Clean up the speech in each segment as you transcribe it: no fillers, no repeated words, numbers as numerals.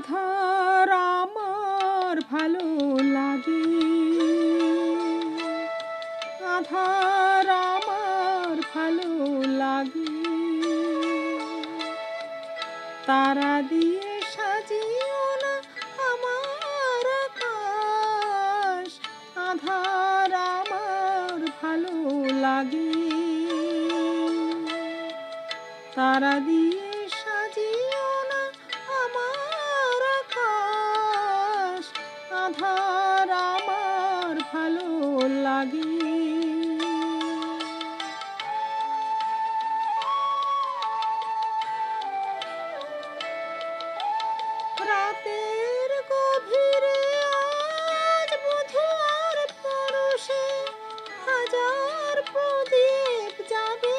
আধার আমার ভালো লাগে, আধার আমার ভালো লাগে। তারা দিয়ে সাজিও না আমার আকাশ, আধার আমার ভালো লাগে। তারা দিয়ে সাজিও না আমার আকাশ, আধার আমার ভালো লাগে। রাতের গভীরে আজ বুধবার পরশে হাজার প্রদীপ যাবে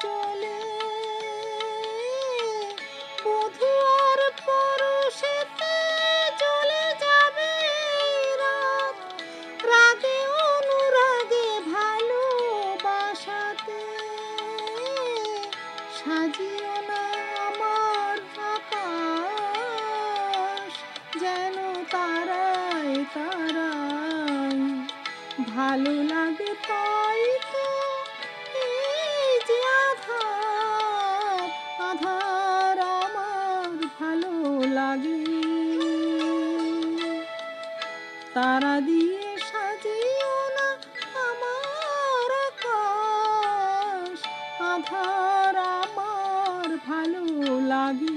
জ্বলে। বুধবার পরশেতে জ্বলে যাবে রাত, রাগে অনুরাগে ভালোবাসাতে সাজিও না আমার আকাশ, যেন তারায় তারায় ভালো লাগে। তাই তো এই যে আধার, আধার আমার ভালো লাগে। তারা দিয়ে সাজিও না আমার আকাশ, আধার আমার ভালো লাগে।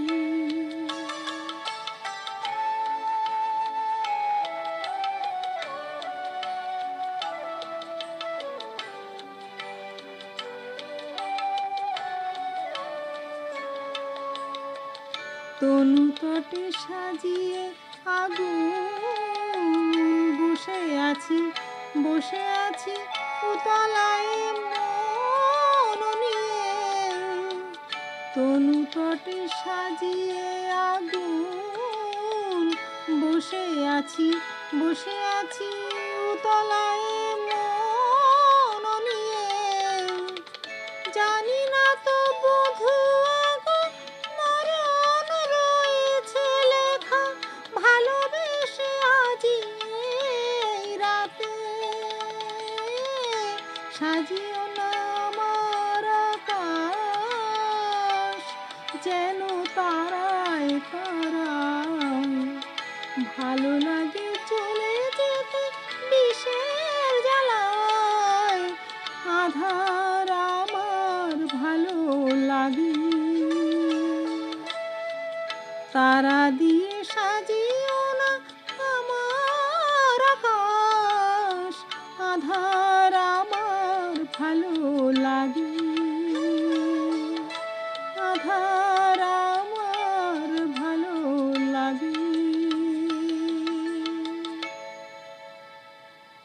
তনু তটে সাজিয়ে আগুন বসে আছি, বসে আছি উতলায় মন নিয়ে। তনু তটে সাজিয়ে আগুন বসে আছি, বসে আছি উতলায় মন নিয়ে। জানি না তো বধূয়া গো মরণ রয়েছে লেখা, ভালোবেসে আজি এই রাতে সাজিও না আমার আকাশ, যেন তারায় তারায় ভালো লাগে চলে যেতে বিষের জ্বালায়, আধার আমার ভালো লাগে। তারা দিয়ে সাজিও না আমার আকাশ, আধার আমার ভালো লাগে। আধার